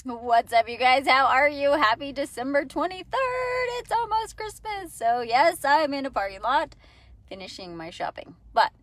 What's up, you guys? How are you? Happy December 23rd. It's almost Christmas. So, yes, I'm in a parking lot finishing my shopping. But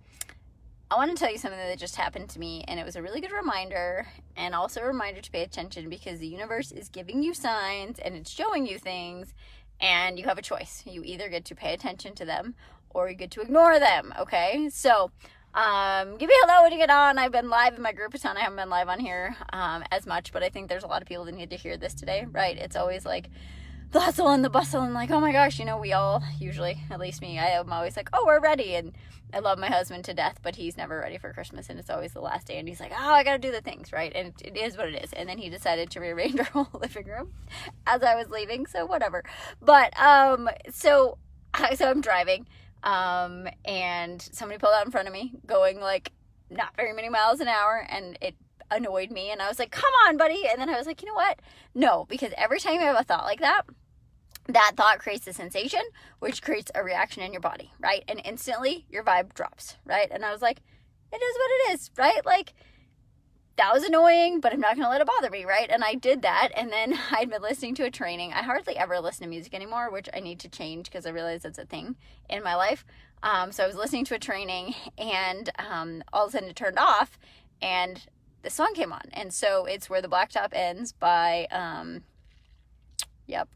I want to tell you something that just happened to me, and it was a really good reminder, and also a reminder to pay attention because the universe is giving you signs and it's showing you things, and you have a choice. You either get to pay attention to them or you get to ignore them, okay? So, give me a hello when you get on. I've been live in my group a ton. I haven't been live on here as much, but I think there's a lot of people that need to hear this today, right? It's always like the hustle and the bustle and like, oh my gosh, we all usually, at least me, I am always like, oh, we're ready. And I love my husband to death, but he's never ready for Christmas, and it's always the last day, and he's like, oh, I gotta do the things, right? And it is what it is. And then he decided to rearrange our whole living room as I was leaving, so whatever. But so I'm driving, and somebody pulled out in front of me going like not very many miles an hour, and it annoyed me, and I was like, come on, buddy. And then I was like, you know what? No, because every time you have a thought like that, that thought creates a sensation, which creates a reaction in your body, right? And instantly your vibe drops, right? And I was like, it is what it is, right? Like, that was annoying, but I'm not going to let it bother me, right? And I did that, and then I'd been listening to a training. I hardly ever listen to music anymore, which I need to change because I realize it's a thing in my life. So I was listening to a training, and all of a sudden it turned off, and the song came on. And so it's Where the Blacktop Ends by,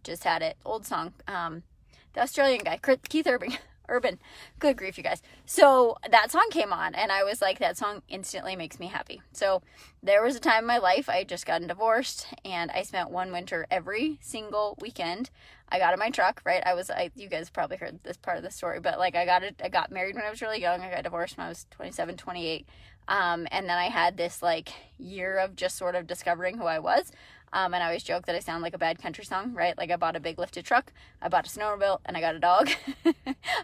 just had it, old song, the Australian guy, Keith Urban. Good grief, you guys. So that song came on, and I was like, that song instantly makes me happy. So there was a time in my life, I had just gotten divorced, and I spent one winter every single weekend. I got in my truck, right? You guys probably heard this part of the story, but like I got married when I was really young. I got divorced when I was 27, 28. And then I had this like year of just sort of discovering who I was. And I always joke that I sound like a bad country song, right? Like I bought a big lifted truck, I bought a snowmobile, and I got a dog.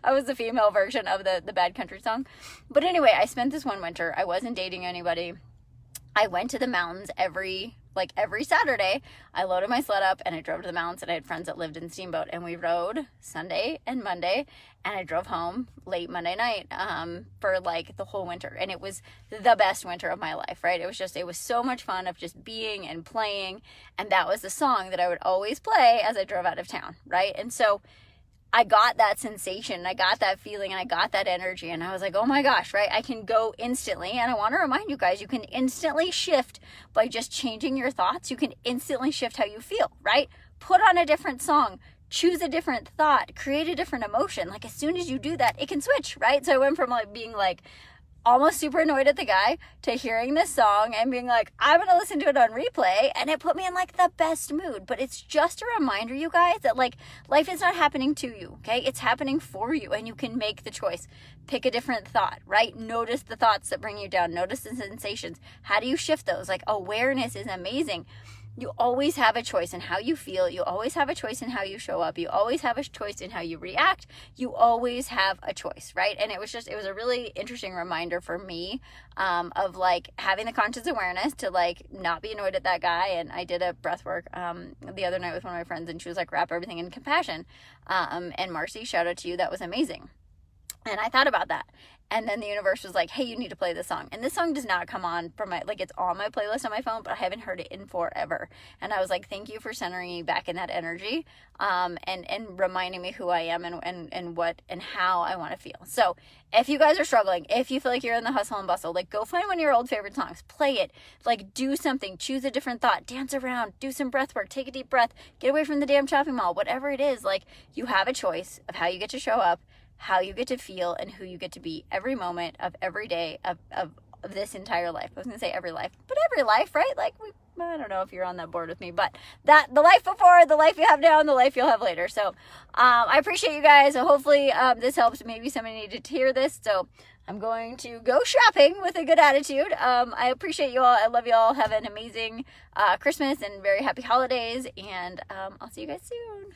I was the female version of the bad country song. But anyway, I spent this one winter. I wasn't dating anybody. I went to the mountains every Saturday. I loaded my sled up and I drove to the mountains, and I had friends that lived in Steamboat, and we rode Sunday and Monday, and I drove home late Monday night for like the whole winter, and it was the best winter of my life, right? It was so much fun of just being and playing, and that was the song that I would always play as I drove out of town, right? And so I got that sensation, I got that feeling, and I got that energy, and I was like, oh my gosh, right? I can go instantly, and I want to remind you guys, you can instantly shift by just changing your thoughts. You can instantly shift how you feel, right? Put on a different song, choose a different thought, create a different emotion. Like as soon as you do that, it can switch, right? So I went from like being like almost super annoyed at the guy to hearing this song and being like, I'm going to listen to it on replay, and it put me in like the best mood. But it's just a reminder, you guys, that like life is not happening to you, okay? It's happening for you, and you can make the choice. Pick a different thought, right? Notice the thoughts that bring you down. Notice the sensations. How do you shift those? Like awareness is amazing. You always have a choice in how you feel. You always have a choice in how you show up. You always have a choice in how you react. You always have a choice, right? And it was a really interesting reminder for me of like having the conscious awareness to like not be annoyed at that guy. And I did a breath work the other night with one of my friends, and she was like, wrap everything in compassion. And Marcy, shout out to you. That was amazing. And I thought about that. And then the universe was like, hey, you need to play this song. And this song does not come on from it's on my playlist on my phone, but I haven't heard it in forever. And I was like, thank you for centering me back in that energy, and reminding me who I am and what and how I want to feel. So if you guys are struggling, if you feel like you're in the hustle and bustle, like go find one of your old favorite songs, play it, like do something, choose a different thought, dance around, do some breath work, take a deep breath, get away from the damn shopping mall, whatever it is. Like you have a choice of how you get to show up, how you get to feel, and who you get to be every moment of every day of this entire life. I was going to say every life, but every life, right? Like I don't know if you're on that board with me, but that the life before, the life you have now, and the life you'll have later. So I appreciate you guys. So hopefully this helps. Maybe somebody needed to hear this. So I'm going to go shopping with a good attitude. I appreciate you all. I love you all. Have an amazing Christmas and very happy holidays. And I'll see you guys soon.